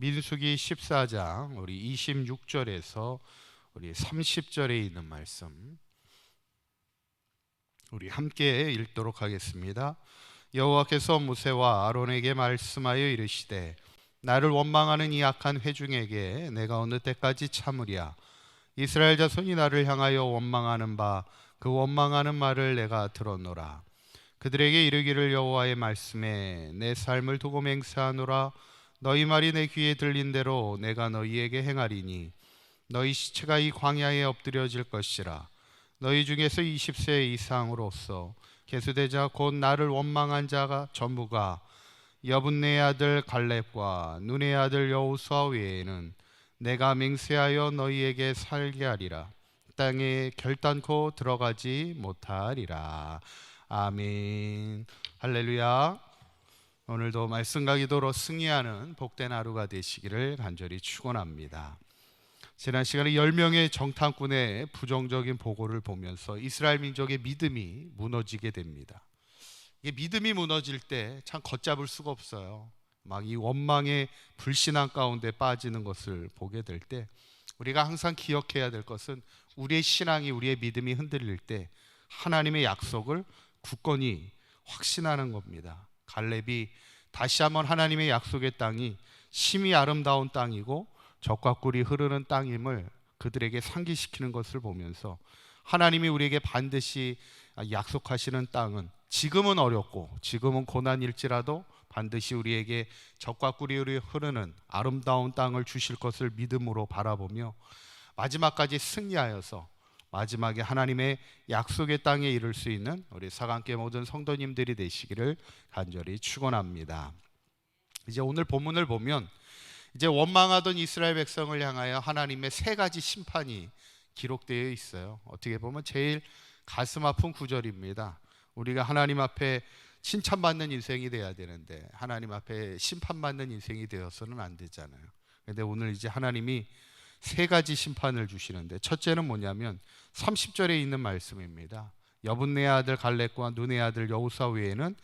민수기 14장 우리 26절에서 우리 30절에 있는 말씀 우리 함께 읽도록 하겠습니다. 여호와께서 모세와 아론에게 말씀하여 이르시되 나를 원망하는 이 악한 회중에게 내가 어느 때까지 참으랴. 이스라엘 자손이 나를 향하여 원망하는 바 그 원망하는 말을 내가 들었노라. 그들에게 이르기를 여호와의 말씀에 내 삶을 두고 맹세하노라. 너희 말이 내 귀에 들린 대로 내가 너희에게 행하리니 너희 시체가 이 광야에 엎드려질 것이라. 너희 중에서 20세 이상으로서 계수되자 곧 나를 원망한 자가 전부가 여분네의 아들 갈렙과 눈의 아들 여호수아 외에는 내가 맹세하여 너희에게 살게 하리라. 땅에 결단코 들어가지 못하리라. 아멘. 할렐루야. 오늘도 말씀과 기도로 승리하는 복된 하루가 되시기를 간절히 축원합니다. 지난 시간에 10명의 정탐꾼의 부정적인 보고를 보면서 이스라엘 민족의 믿음이 무너지게 됩니다. 이게 믿음이 무너질 때 참 걷잡을 수가 없어요. 막 이 원망의 불신앙 가운데 빠지는 것을 보게 될 때 우리가 항상 기억해야 될 것은 우리의 신앙이, 우리의 믿음이 흔들릴 때 하나님의 약속을 굳건히 확신하는 겁니다. 갈렙이 다시 한번 하나님의 약속의 땅이 심히 아름다운 땅이고 젖과 꿀이 흐르는 땅임을 그들에게 상기시키는 것을 보면서 하나님이 우리에게 반드시 약속하시는 땅은 지금은 어렵고 지금은 고난일지라도 반드시 우리에게 젖과 꿀이 흐르는 아름다운 땅을 주실 것을 믿음으로 바라보며 마지막까지 승리하여서 마지막에 하나님의 약속의 땅에 이를 수 있는 우리 사강교회 모든 성도님들이 되시기를 간절히 축원합니다. 이제 오늘 본문을 보면 이제 원망하던 이스라엘 백성을 향하여 하나님의 세 가지 심판이 기록되어 있어요. 어떻게 보면 제일 가슴 아픈 구절입니다. 우리가 하나님 앞에 칭찬받는 인생이 돼야 되는데 하나님 앞에 심판받는 인생이 되어서는 안 되잖아요. 그런데 오늘 이제 하나님이 세 가지 심판을 주시는데 첫째는 뭐냐면 30절에 있는 말씀입니다. 여분네 아들 갈렙과 눈의 아들 여호수아 외에는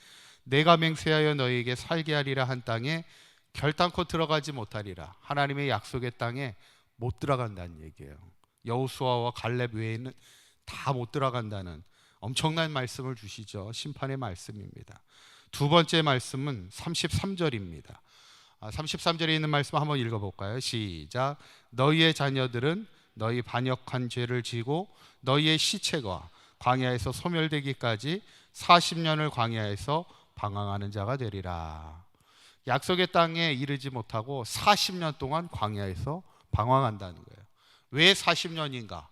내가 맹세하여 너희에게 살게 하리라 한 땅에 결단코 들어가지 못하리라. 하나님의 약속의 땅에 못 들어간다는 얘기예요. 여호수아와 갈렙 외에는 다 못 들어간다는 엄청난 말씀을 주시죠. 심판의 말씀입니다. 두 번째 말씀은 33절입니다. 33절에 있는 말씀 한번 읽어볼까요? 시작. 너희의 자녀들은 너희 반역한 죄를 지고 너희의 시체가 광야에서 소멸되기까지 40년을 광야에서 방황하는 자가 되리라. 약속의 땅에 이르지 못하고 40년 동안 광야에서 방황한다는 거예요. 왜 40년인가?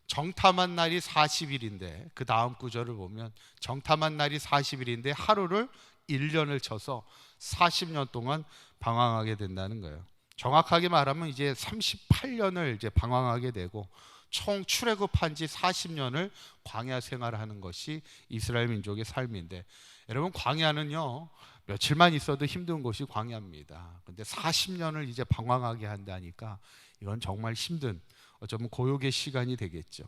정탐한 날이 40일인데 그 다음 구절을 보면 정탐한 날이 40일인데 하루를 1년을 쳐서 40년 동안 방황하게 된다는 거예요. 정확하게 말하면 이제 38년을 이제 방황하게 되고 총 출애굽한 지 40년을 광야 생활하는 것이 이스라엘 민족의 삶인데 여러분 광야는요 며칠만 있어도 힘든 곳이 광야입니다. 근데 40년을 이제 방황하게 한다니까 이건 정말 힘든 어쩌면 고역의 시간이 되겠죠.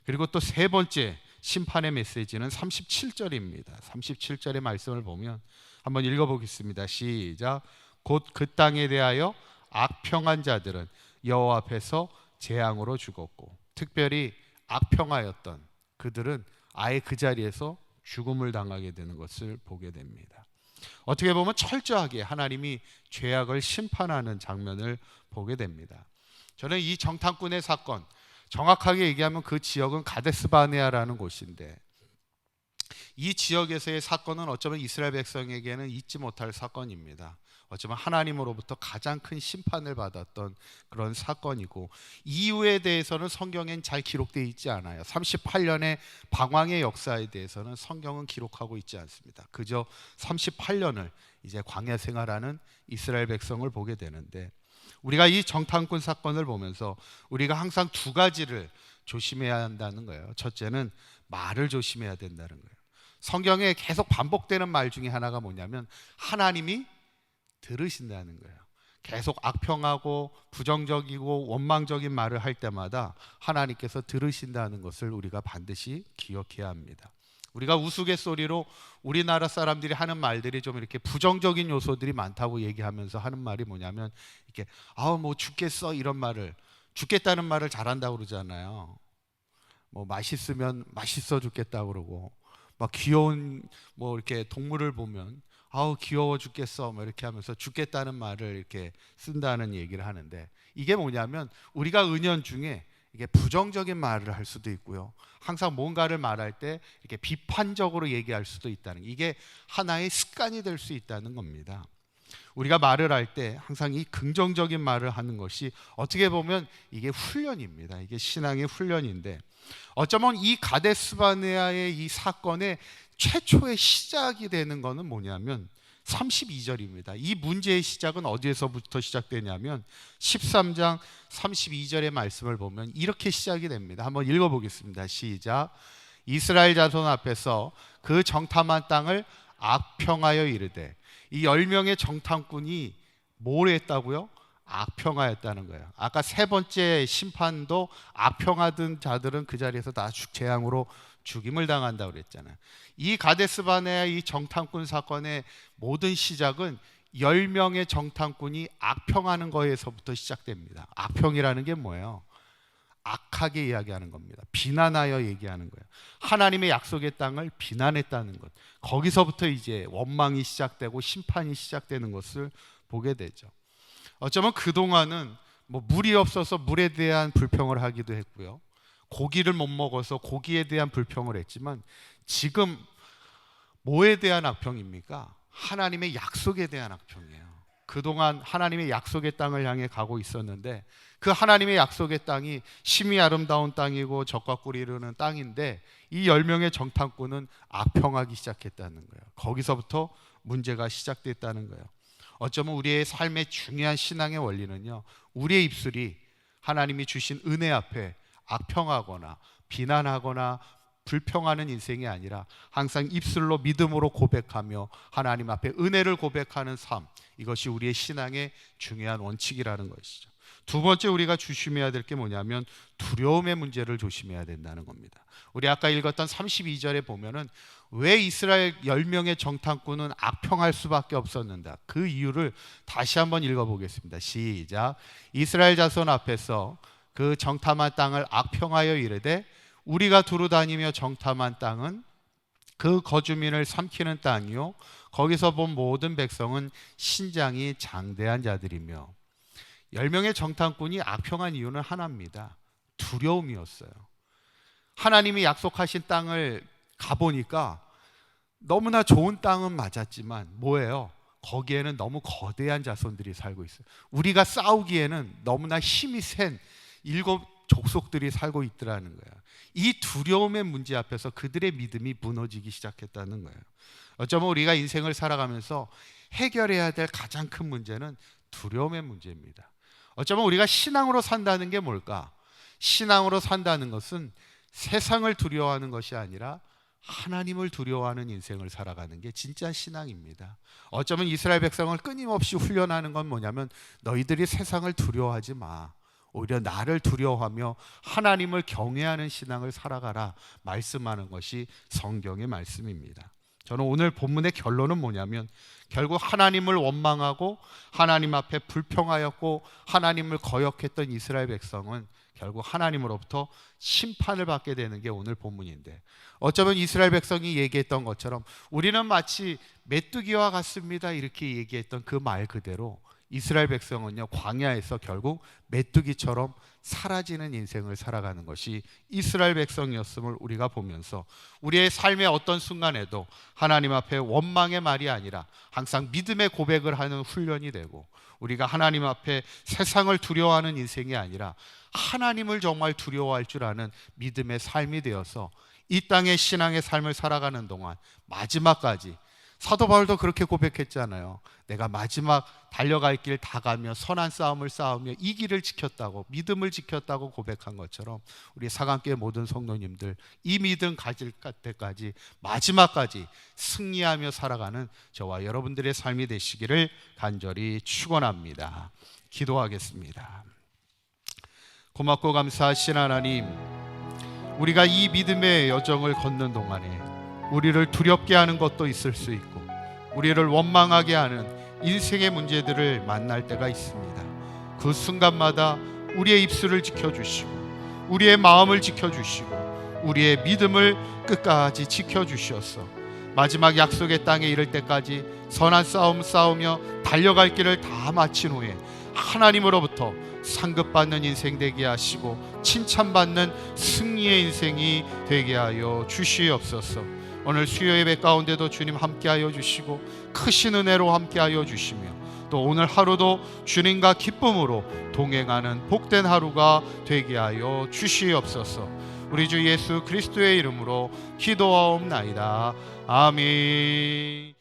그리고 또 세 번째 심판의 메시지는 37절입니다. 37절의 말씀을 보면 한번 읽어보겠습니다. 시작. 곧 그 땅에 대하여 악평한 자들은 여호와 앞에서 재앙으로 죽었고 특별히 악평하였던 그들은 아예 그 자리에서 죽음을 당하게 되는 것을 보게 됩니다. 어떻게 보면 철저하게 하나님이 죄악을 심판하는 장면을 보게 됩니다. 저는 이 정탐꾼의 사건, 정확하게 얘기하면 그 지역은 가데스바네아라는 곳인데 이 지역에서의 사건은 어쩌면 이스라엘 백성에게는 잊지 못할 사건입니다. 어쩌면 하나님으로부터 가장 큰 심판을 받았던 그런 사건이고 이유에 대해서는 성경엔 잘 기록되어 있지 않아요. 38년의 방황의 역사에 대해서는 성경은 기록하고 있지 않습니다. 그저 38년을 이제 광야 생활하는 이스라엘 백성을 보게 되는데 우리가 이 정탐꾼 사건을 보면서 우리가 항상 두 가지를 조심해야 한다는 거예요. 첫째는 말을 조심해야 된다는 거예요. 성경에 계속 반복되는 말 중에 하나가 뭐냐면 하나님이 들으신다는 거예요. 계속 악평하고 부정적이고 원망적인 말을 할 때마다 하나님께서 들으신다는 것을 우리가 반드시 기억해야 합니다. 우리가 우스갯소리로 우리나라 사람들이 하는 말들이 좀 이렇게 부정적인 요소들이 많다고 얘기하면서 하는 말이 뭐냐면 이렇게 뭐 죽겠어 이런 말을, 죽겠다는 말을 잘한다고 그러잖아요. 뭐 맛있으면 맛있어 죽겠다고 그러고, 막 귀여운 뭐 이렇게 동물을 보면 귀여워 죽겠어 뭐 이렇게 하면서 죽겠다는 말을 이렇게 쓴다는 얘기를 하는데, 이게 뭐냐면 우리가 은연중에 이게 부정적인 말을 할 수도 있고요, 항상 뭔가를 말할 때 이렇게 비판적으로 얘기할 수도 있다는, 이게 하나의 습관이 될 수 있다는 겁니다. 우리가 말을 할 때 항상 이 긍정적인 말을 하는 것이 어떻게 보면 이게 훈련입니다. 이게 신앙의 훈련인데, 어쩌면 이 가데스 바네아의 이 사건의 최초의 시작이 되는 것은 뭐냐면 32절입니다. 이 문제의 시작은 어디에서부터 시작되냐면 13장 32절의 말씀을 보면 이렇게 시작이 됩니다. 한번 읽어보겠습니다. 시작. 이스라엘 자손 앞에서 그 정탐한 땅을 악평하여 이르되, 이 10명의 정탐꾼이 뭘 했다고요? 악평하였다는 거예요. 아까 세 번째 심판도 악평하던 자들은 그 자리에서 다 재앙으로 죽임을 당한다고 그랬잖아요. 이 가데스 바네아 이 정탐꾼 사건의 모든 시작은 10명의 정탐꾼이 악평하는 거에서부터 시작됩니다. 악평이라는 게 뭐예요? 악하게 이야기하는 겁니다. 비난하여 얘기하는 거예요. 하나님의 약속의 땅을 비난했다는 것, 거기서부터 이제 원망이 시작되고 심판이 시작되는 것을 보게 되죠. 어쩌면 그동안은 뭐 물이 없어서 물에 대한 불평을 하기도 했고요, 고기를 못 먹어서 고기에 대한 불평을 했지만, 지금 뭐에 대한 악평입니까? 하나님의 약속에 대한 악평이에요. 그동안 하나님의 약속의 땅을 향해 가고 있었는데, 그 하나님의 약속의 땅이 심히 아름다운 땅이고 젖과 꿀이 흐르는 땅인데, 이 10명의 정탐꾼은 악평하기 시작했다는 거예요. 거기서부터 문제가 시작됐다는 거예요. 어쩌면 우리의 삶의 중요한 신앙의 원리는요, 우리의 입술이 하나님이 주신 은혜 앞에 악평하거나 비난하거나 불평하는 인생이 아니라 항상 입술로 믿음으로 고백하며 하나님 앞에 은혜를 고백하는 삶, 이것이 우리의 신앙의 중요한 원칙이라는 것이죠. 두 번째 우리가 조심해야 될 게 뭐냐면 두려움의 문제를 조심해야 된다는 겁니다. 우리 아까 읽었던 32절에 보면은 왜 이스라엘 10명의 정탐꾼은 악평할 수밖에 없었는가, 그 이유를 다시 한번 읽어보겠습니다. 시작. 이스라엘 자손 앞에서 그 정탐한 땅을 악평하여 이르되, 우리가 두루 다니며 정탐한 땅은 그 거주민을 삼키는 땅이요 거기서 본 모든 백성은 신장이 장대한 자들이며. 10명의 정탐꾼이 악평한 이유는 하나입니다. 두려움이었어요. 하나님이 약속하신 땅을 가보니까 너무나 좋은 땅은 맞았지만 뭐예요? 거기에는 너무 거대한 자손들이 살고 있어요. 우리가 싸우기에는 너무나 힘이 센 7 족속들이 살고 있더라는 거예요. 이 두려움의 문제 앞에서 그들의 믿음이 무너지기 시작했다는 거예요. 어쩌면 우리가 인생을 살아가면서 해결해야 될 가장 큰 문제는 두려움의 문제입니다. 어쩌면 우리가 신앙으로 산다는 게 뭘까? 신앙으로 산다는 것은 세상을 두려워하는 것이 아니라 하나님을 두려워하는 인생을 살아가는 게 진짜 신앙입니다. 어쩌면 이스라엘 백성을 끊임없이 훈련하는 건 뭐냐면, 너희들이 세상을 두려워하지 마, 오히려 나를 두려워하며 하나님을 경외하는 신앙을 살아가라 말씀하는 것이 성경의 말씀입니다. 저는 오늘 본문의 결론은 뭐냐면, 결국 하나님을 원망하고 하나님 앞에 불평하였고 하나님을 거역했던 이스라엘 백성은 결국 하나님으로부터 심판을 받게 되는 게 오늘 본문인데, 어쩌면 이스라엘 백성이 얘기했던 것처럼 우리는 마치 메뚜기와 같습니다 이렇게 얘기했던 그 말 그대로 이스라엘 백성은요, 광야에서 결국 메뚜기처럼 사라지는 인생을 살아가는 것이 이스라엘 백성이었음을 우리가 보면서, 우리의 삶의 어떤 순간에도 하나님 앞에 원망의 말이 아니라 항상 믿음의 고백을 하는 훈련이 되고, 우리가 하나님 앞에 세상을 두려워하는 인생이 아니라 하나님을 정말 두려워할 줄 아는 믿음의 삶이 되어서 이 땅의 신앙의 삶을 살아가는 동안 마지막까지, 사도 바울도 그렇게 고백했잖아요. 내가 마지막 달려갈 길 다 가며 선한 싸움을 싸우며 이 길을 지켰다고, 믿음을 지켰다고 고백한 것처럼 우리 사강교회 모든 성도님들 이 믿음 가질 때까지 마지막까지 승리하며 살아가는 저와 여러분들의 삶이 되시기를 간절히 축원합니다. 기도하겠습니다. 고맙고 감사하신 하나님, 우리가 이 믿음의 여정을 걷는 동안에 우리를 두렵게 하는 것도 있을 수 있고 우리를 원망하게 하는 인생의 문제들을 만날 때가 있습니다. 그 순간마다 우리의 입술을 지켜주시고 우리의 마음을 지켜주시고 우리의 믿음을 끝까지 지켜주셔서 마지막 약속의 땅에 이를 때까지 선한 싸움 싸우며 달려갈 길을 다 마친 후에 하나님으로부터 상급받는 인생 되게 하시고 칭찬받는 승리의 인생이 되게 하여 주시옵소서. 오늘 수요 예배 가운데도 주님 함께하여 주시고 크신 은혜로 함께하여 주시며 또 오늘 하루도 주님과 기쁨으로 동행하는 복된 하루가 되게 하여 주시옵소서. 우리 주 예수 그리스도의 이름으로 기도하옵나이다. 아멘.